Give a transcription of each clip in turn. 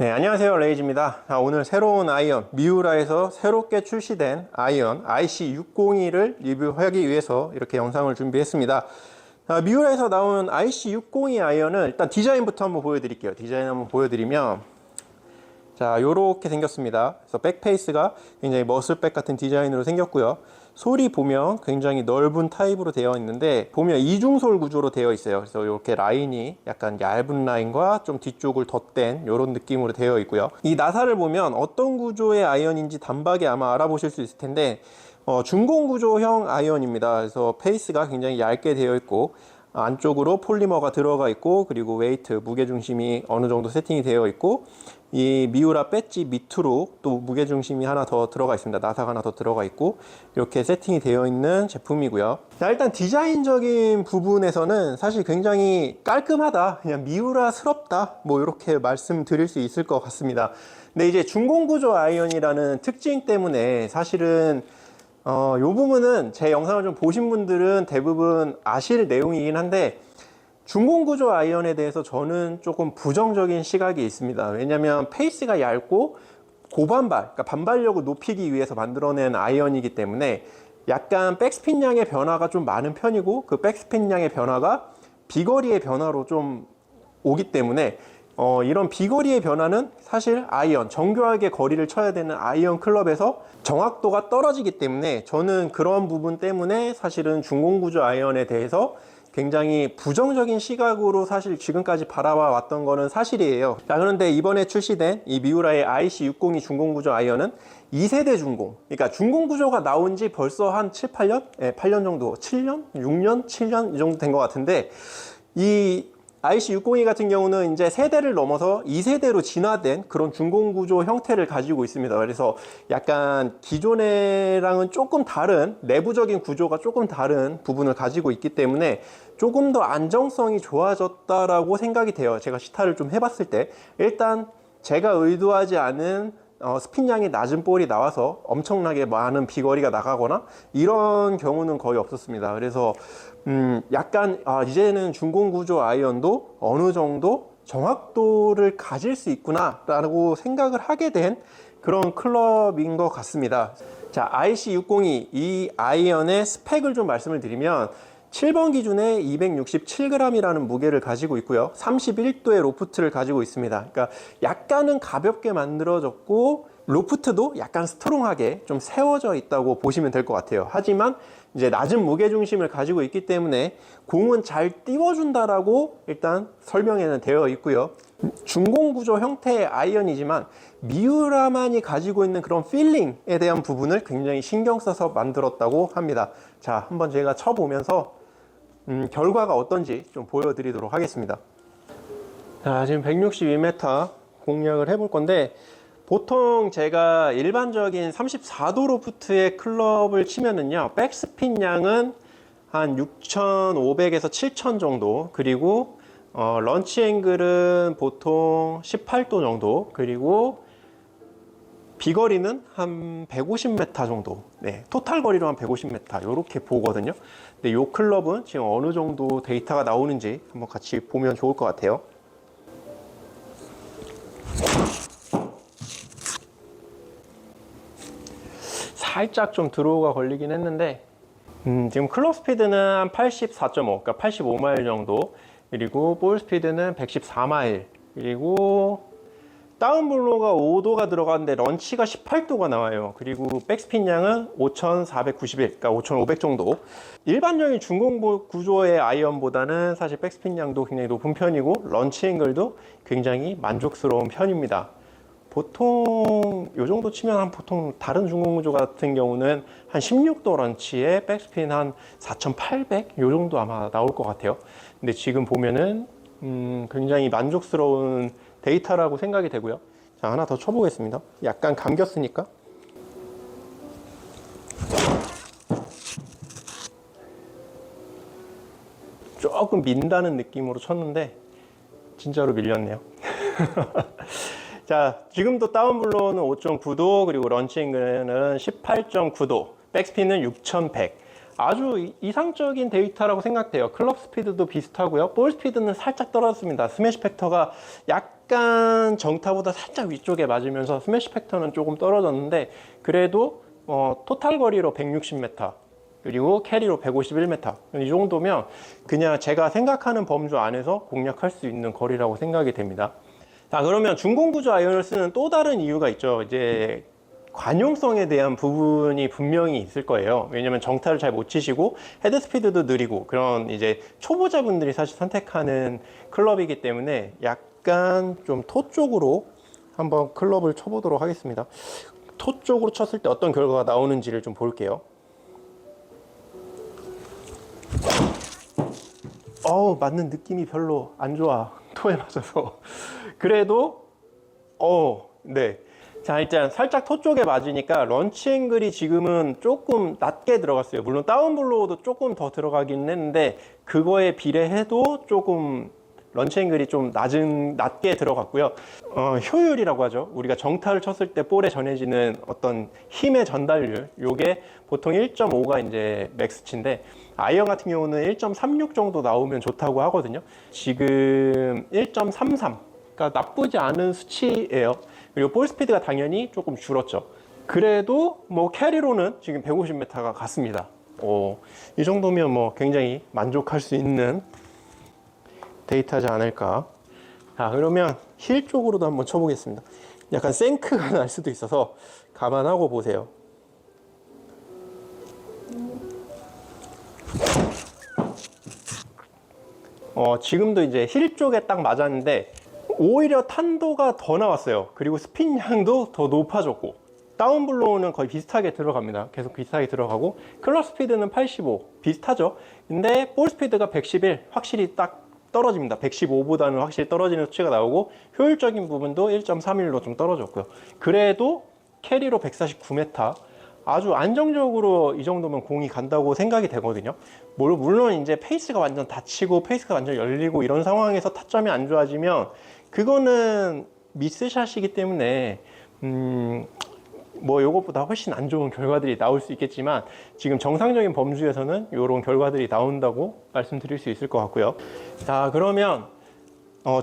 네, 안녕하세요. 레이즈입니다. 오늘 새로운 아이언, 미우라에서 새롭게 출시된 아이언 IC602를 리뷰하기 위해서 이렇게 영상을 준비했습니다. 미우라에서 나온 IC602 아이언은 일단 디자인부터 한번 보여드릴게요. 디자인 한번 보여드리면, 자, 요렇게 생겼습니다. 그래서 백페이스가 굉장히 머슬백 같은 디자인으로 생겼고요. 솔이 보면 굉장히 넓은 타입으로 되어 있는데, 보면 이중솔 구조로 되어 있어요. 그래서 이렇게 라인이 약간 얇은 라인과 좀 뒤쪽을 덧댄 이런 느낌으로 되어 있고요. 이 나사를 보면 어떤 구조의 아이언인지 단박에 아마 알아보실 수 있을 텐데, 중공 구조형 아이언입니다. 그래서 페이스가 굉장히 얇게 되어 있고, 안쪽으로 폴리머가 들어가 있고, 그리고 웨이트, 무게중심이 어느 정도 세팅이 되어 있고, 이 미우라 배지 밑으로 또 무게중심이 하나 더 들어가 있습니다. 나사가 하나 더 들어가 있고, 이렇게 세팅이 되어 있는 제품이고요. 자, 일단 디자인적인 부분에서는 사실 굉장히 깔끔하다, 그냥 미우라스럽다, 뭐 이렇게 말씀드릴 수 있을 것 같습니다. 근데 이제 중공구조 아이언이라는 특징 때문에 사실은 요 부분은 제 영상을 좀 보신 분들은 대부분 아실 내용이긴 한데, 중공구조 아이언에 대해서 저는 조금 부정적인 시각이 있습니다. 왜냐면 페이스가 얇고 고반발, 그러니까 반발력을 높이기 위해서 만들어낸 아이언이기 때문에 약간 백스핀 양의 변화가 좀 많은 편이고, 그 백스핀 양의 변화가 비거리의 변화로 좀 오기 때문에 이런 비거리의 변화는 사실 아이언, 정교하게 거리를 쳐야 되는 아이언 클럽에서 정확도가 떨어지기 때문에, 저는 그런 부분 때문에 사실은 중공구조 아이언에 대해서 굉장히 부정적인 시각으로 사실 지금까지 바라봐 왔던 거는 사실이에요. 자, 그런데 이번에 출시된 이 미우라의 IC602 중공구조 아이언은 2세대 중공, 그러니까 중공구조가 나온 지 벌써 한 7, 8년? 네, 8년 정도, 7년? 6년? 7년? 이 정도 된 것 같은데, 이 IC602 같은 경우는 이제 세대를 넘어서 2세대로 진화된 그런 중공구조 형태를 가지고 있습니다. 그래서 약간 기존에랑은 조금 다른, 내부적인 구조가 조금 다른 부분을 가지고 있기 때문에 조금 더 안정성이 좋아졌다라고 생각이 돼요. 제가 시타를 좀 해봤을 때. 일단 제가 의도하지 않은 스핀량이 낮은 볼이 나와서 엄청나게 많은 비거리가 나가거나 이런 경우는 거의 없었습니다. 그래서 약간 이제는 중공구조 아이언도 어느 정도 정확도를 가질 수 있구나 라고 생각을 하게 된 그런 클럽인 것 같습니다. 자, IC602 이 아이언의 스펙을 좀 말씀을 드리면, 7번 기준에 267g이라는 무게를 가지고 있고요. 31도의 로프트를 가지고 있습니다. 그러니까 약간은 가볍게 만들어졌고, 로프트도 약간 스트롱하게 좀 세워져 있다고 보시면 될 것 같아요. 하지만 이제 낮은 무게중심을 가지고 있기 때문에 공은 잘 띄워준다라고 일단 설명에는 되어 있고요. 중공구조 형태의 아이언이지만 미우라만이 가지고 있는 그런 필링에 대한 부분을 굉장히 신경 써서 만들었다고 합니다. 자, 한번 제가 쳐보면서 결과가 어떤지 좀 보여드리도록 하겠습니다. 자, 지금 162m 공략을 해볼 건데, 보통 제가 일반적인 34도 로프트의 클럽을 치면은요, 백스핀 양은 한 6,500에서 7,000 정도, 그리고 런치 앵글은 보통 18도 정도, 그리고 비거리는 한 150m 정도, 네, 토탈 거리로 한 150m 이렇게 보거든요. 근데 이 클럽은 지금 어느 정도 데이터가 나오는지 한번 같이 보면 좋을 것 같아요. 살짝 좀 드로우가 걸리긴 했는데, 지금 클럽 스피드는 한 84.5, 그러니까 85마일 정도, 그리고 볼 스피드는 114마일, 그리고 다운블로가 5도가 들어가는데 런치가 18도가 나와요. 그리고 백스핀 양은 5491, 그러니까 5500 정도. 일반적인 중공 구조의 아이언보다는 사실 백스핀 양도 굉장히 높은 편이고, 런치 앵글도 굉장히 만족스러운 편입니다. 보통 요 정도 치면 한 보통 다른 중공 구조 같은 경우는 한 16도 런치에 백스핀 한 4800 요 정도 아마 나올 것 같아요. 근데 지금 보면은 굉장히 만족스러운 데이터라고 생각이 되고요. 자, 하나 더 쳐보겠습니다. 약간 감겼으니까. 조금 민다는 느낌으로 쳤는데 진짜로 밀렸네요. 자, 지금도 다운블로우는 5.9도, 그리고 런치 앵글은 18.9도, 백스핀은 6100. 아주 이상적인 데이터라고 생각돼요. 클럽 스피드도 비슷하고요. 볼 스피드는 살짝 떨어졌습니다. 스매시 팩터가 약간 정타보다 살짝 위쪽에 맞으면서 스매시 팩터는 조금 떨어졌는데, 그래도 토탈 거리로 160m, 그리고 캐리로 151m, 이 정도면 그냥 제가 생각하는 범주 안에서 공략할 수 있는 거리라고 생각이 됩니다. 자, 그러면 중공구조 아이언을 쓰는 또 다른 이유가 있죠. 이제 관용성에 대한 부분이 분명히 있을 거예요. 왜냐면 정타를 잘 못 치시고 헤드 스피드도 느리고 그런 이제 초보자분들이 사실 선택하는 클럽이기 때문에 약간 좀 토 쪽으로 한번 클럽을 쳐보도록 하겠습니다. 토 쪽으로 쳤을 때 어떤 결과가 나오는지를 좀 볼게요. 맞는 느낌이 별로 안 좋아. 토에 맞아서. 그래도 네. 자, 일단 살짝 토 쪽에 맞으니까 런치 앵글이 지금은 조금 낮게 들어갔어요. 물론 다운블로우도 조금 더 들어가긴 했는데 그거에 비례해도 조금 런치 앵글이 좀 낮게 들어갔고요. 효율이라고 하죠. 우리가 정타를 쳤을 때 볼에 전해지는 어떤 힘의 전달률, 요게 보통 1.5가 이제 맥스치인데, 아이언 같은 경우는 1.36 정도 나오면 좋다고 하거든요. 지금 1.33, 그러니까 나쁘지 않은 수치예요. 그리고 볼 스피드가 당연히 조금 줄었죠. 그래도 뭐 캐리로는 지금 150m가 갔습니다. 이 정도면 뭐 굉장히 만족할 수 있는 데이터지 않을까. 자, 그러면 힐 쪽으로도 한번 쳐보겠습니다. 약간 생크가 날 수도 있어서 감안하고 보세요. 지금도 이제 힐 쪽에 딱 맞았는데 오히려 탄도가 더 나왔어요. 그리고 스핀 양도 더 높아졌고, 다운블로우는 거의 비슷하게 들어갑니다. 계속 비슷하게 들어가고, 클럽 스피드는 85 비슷하죠. 근데 볼 스피드가 111 확실히 딱 떨어집니다. 115보다는 확실히 떨어지는 수치가 나오고, 효율적인 부분도 1.31로 좀 떨어졌고요. 그래도 캐리로 149m, 아주 안정적으로 이 정도면 공이 간다고 생각이 되거든요. 물론 이제 페이스가 완전 닫히고 페이스가 완전 열리고 이런 상황에서 타점이 안 좋아지면 그거는 미스샷이기 때문에 뭐 요것보다 훨씬 안 좋은 결과들이 나올 수 있겠지만, 지금 정상적인 범주에서는 이런 결과들이 나온다고 말씀드릴 수 있을 것 같고요. 자, 그러면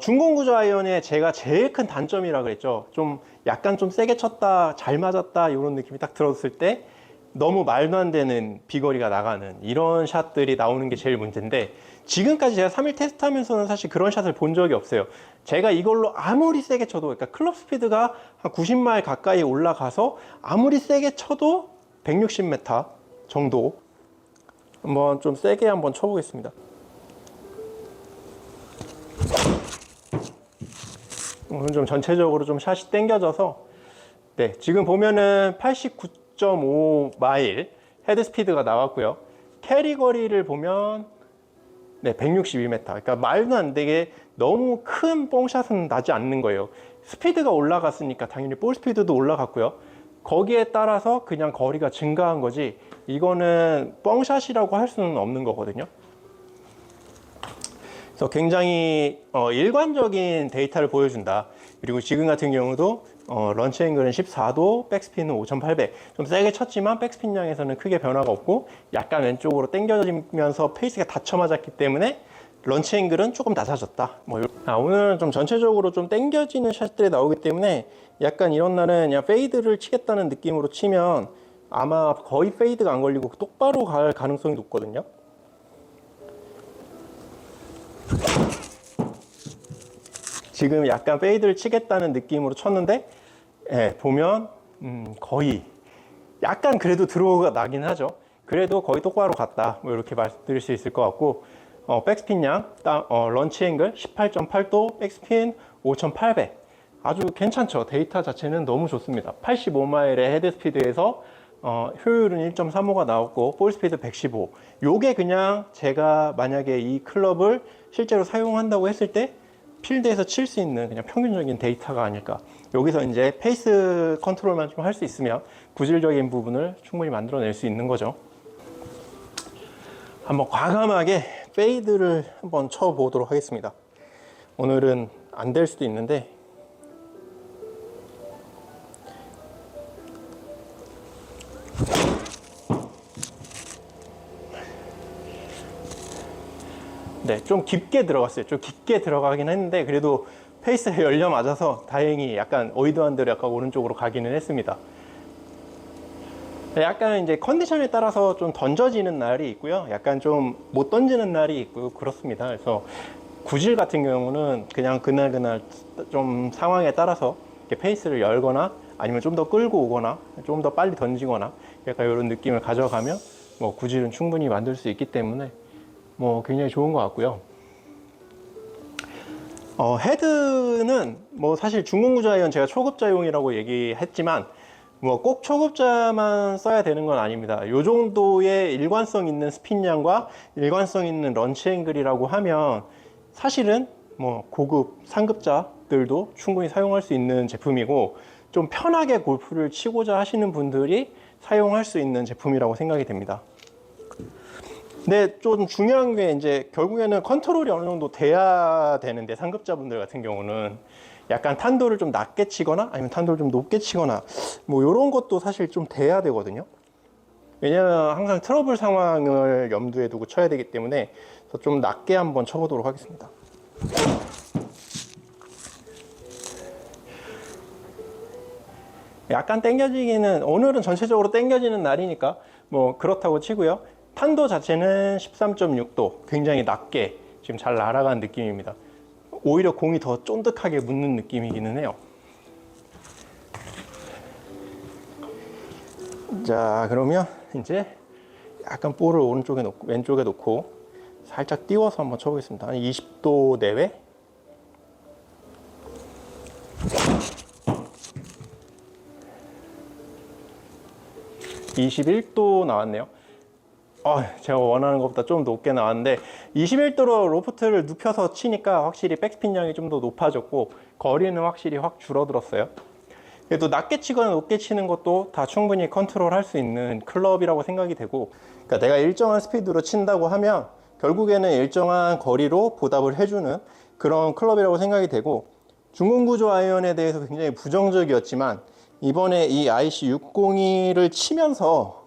중공구조 아이언의 제가 제일 큰 단점이라 그랬죠. 좀 약간 좀 세게 쳤다, 잘 맞았다, 이런 느낌이 딱 들었을 때 너무 말도 안 되는 비거리가 나가는 이런 샷들이 나오는 게 제일 문제인데, 지금까지 제가 3일 테스트하면서는 사실 그런 샷을 본 적이 없어요. 제가 이걸로 아무리 세게 쳐도, 그러니까 클럽 스피드가 한 90마일 가까이 올라가서 아무리 세게 쳐도 160m 정도. 한번 좀 세게 한번 쳐보겠습니다. 오늘 좀 전체적으로 좀 샷이 당겨져서, 네, 지금 보면은 89.5 마일 헤드 스피드가 나왔고요. 캐리 거리를 보면 162m. 그러니까 말도 안 되게 너무 큰 뽕샷은 나지 않는 거예요. 스피드가 올라갔으니까 당연히 볼 스피드도 올라갔고요. 거기에 따라서 그냥 거리가 증가한 거지, 이거는 뽕샷이라고 할 수는 없는 거거든요. 그래서 굉장히 일관적인 데이터를 보여준다. 그리고 지금 같은 경우도 런치 앵글은 14도, 백스핀은 5800. 좀 세게 쳤지만 백스핀 양에서는 크게 변화가 없고, 약간 왼쪽으로 당겨지면서 페이스가 닫혀 맞았기 때문에 런치 앵글은 조금 낮아졌다. 오늘은 좀 전체적으로 좀 당겨지는 샷들이 나오기 때문에 약간 이런 날은 그냥 페이드를 치겠다는 느낌으로 치면 아마 거의 페이드가 안 걸리고 똑바로 갈 가능성이 높거든요. 지금 약간 페이드를 치겠다는 느낌으로 쳤는데, 보면 거의 약간 그래도 드로우가 나긴 하죠. 그래도 거의 똑바로 갔다, 뭐 이렇게 말씀드릴 수 있을 것 같고, 백스핀 양, 런치 앵글 18.8도, 백스핀 5800. 아주 괜찮죠. 데이터 자체는 너무 좋습니다. 85마일의 헤드 스피드에서 효율은 1.35가 나왔고, 볼 스피드 115. 요게 그냥 제가 만약에 이 클럽을 실제로 사용한다고 했을 때 필드에서 칠 수 있는 그냥 평균적인 데이터가 아닐까. 여기서 이제 페이스 컨트롤만 좀 할 수 있으면 구질적인 부분을 충분히 만들어낼 수 있는 거죠. 한번 과감하게 페이드를 한번 쳐보도록 하겠습니다. 오늘은 안 될 수도 있는데, 네, 좀 깊게 들어갔어요. 좀 깊게 들어가긴 했는데 그래도 페이스에 열려 맞아서 다행히 약간 의도한 대로 약간 오른쪽으로 가기는 했습니다. 네, 약간 이제 컨디션에 따라서 좀 던져지는 날이 있고요. 약간 좀 못 던지는 날이 있고 그렇습니다. 그래서 구질 같은 경우는 그냥 그날 좀 상황에 따라서 이렇게 페이스를 열거나 아니면 좀 더 끌고 오거나 좀 더 빨리 던지거나 약간 이런 느낌을 가져가면 뭐 구질은 충분히 만들 수 있기 때문에 뭐 굉장히 좋은 것 같고요. 헤드는 뭐 사실 중공구조 아이언 제가 초급자용이라고 얘기했지만 뭐 꼭 초급자만 써야 되는 건 아닙니다. 요 정도의 일관성 있는 스핀량과 일관성 있는 런치 앵글이라고 하면 사실은 뭐 고급 상급자들도 충분히 사용할 수 있는 제품이고 좀 편하게 골프를 치고자 하시는 분들이 사용할 수 있는 제품이라고 생각이 됩니다. 근데 좀 중요한 게 이제 결국에는 컨트롤이 어느 정도 돼야 되는데 상급자분들 같은 경우는 약간 탄도를 좀 낮게 치거나 아니면 탄도를 좀 높게 치거나 뭐 이런 것도 사실 좀 돼야 되거든요. 왜냐면 항상 트러블 상황을 염두에 두고 쳐야 되기 때문에 좀 낮게 한번 쳐보도록 하겠습니다. 약간 당겨지기는 오늘은 전체적으로 당겨지는 날이니까 뭐 그렇다고 치고요. 탄도 자체는 13.6도 굉장히 낮게 지금 잘 날아가는 느낌입니다. 오히려 공이 더 쫀득하게 묻는 느낌이기는 해요. 자, 그러면 이제 약간 볼을 오른쪽에 놓고 왼쪽에 놓고 살짝 띄워서 한번 쳐보겠습니다. 한 20도 내외. 21도 나왔네요. 제가 원하는 것보다 좀 높게 나왔는데 21도로 로프트를 눕혀서 치니까 확실히 백스핀량이 좀 더 높아졌고 거리는 확실히 확 줄어들었어요. 그래도 낮게 치거나 높게 치는 것도 다 충분히 컨트롤 할 수 있는 클럽이라고 생각이 되고, 그러니까 내가 일정한 스피드로 친다고 하면 결국에는 일정한 거리로 보답을 해주는 그런 클럽이라고 생각이 되고, 중공구조 아이언에 대해서 굉장히 부정적이었지만 이번에 이 IC602를 치면서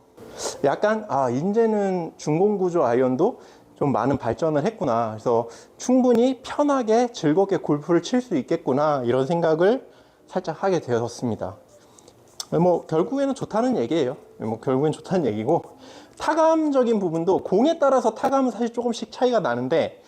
약간 이제는 중공구조 아이언도 좀 많은 발전을 했구나, 그래서 충분히 편하게 즐겁게 골프를 칠 수 있겠구나 이런 생각을 살짝 하게 되었습니다. 뭐 결국에는 좋다는 얘기예요. 뭐 결국엔 좋다는 얘기고, 타감적인 부분도 공에 따라서 타감은 사실 조금씩 차이가 나는데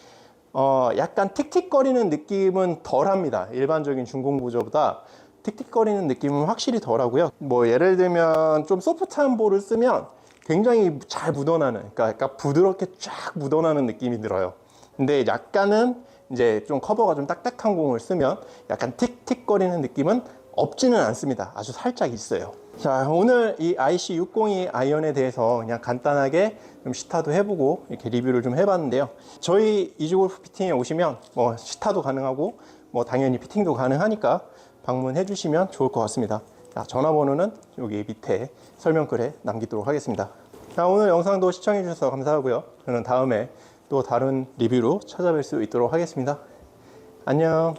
약간 틱틱거리는 느낌은 덜합니다. 일반적인 중공구조보다 틱틱거리는 느낌은 확실히 덜하고요. 뭐 예를 들면 좀 소프트한 볼을 쓰면 굉장히 잘 묻어나는, 그러니까 약간 부드럽게 쫙 묻어나는 느낌이 들어요. 근데 약간은 이제 좀 커버가 좀 딱딱한 공을 쓰면 약간 틱틱거리는 느낌은 없지는 않습니다. 아주 살짝 있어요. 자, 오늘 이 IC602 아이언에 대해서 그냥 간단하게 좀 시타도 해보고 이렇게 리뷰를 좀 해봤는데요. 저희 이지골프 피팅에 오시면 뭐 시타도 가능하고 뭐 당연히 피팅도 가능하니까 방문해 주시면 좋을 것 같습니다. 자, 전화번호는 여기 밑에 설명글에 남기도록 하겠습니다. 자, 오늘 영상도 시청해 주셔서 감사하고요. 저는 다음에 또 다른 리뷰로 찾아뵐 수 있도록 하겠습니다. 안녕.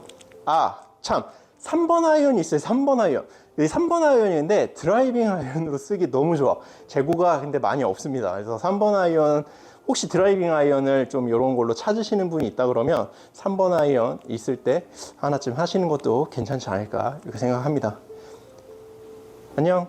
참 3번 아이언이 있어요. 3번 아이언. 이 3번 아이언인데 드라이빙 아이언으로 쓰기 너무 좋아. 재고가 근데 많이 없습니다. 그래서 3번 아이언, 혹시 드라이빙 아이언을 좀 이런 걸로 찾으시는 분이 있다 그러면 3번 아이언 있을 때 하나쯤 하시는 것도 괜찮지 않을까 이렇게 생각합니다. 안녕.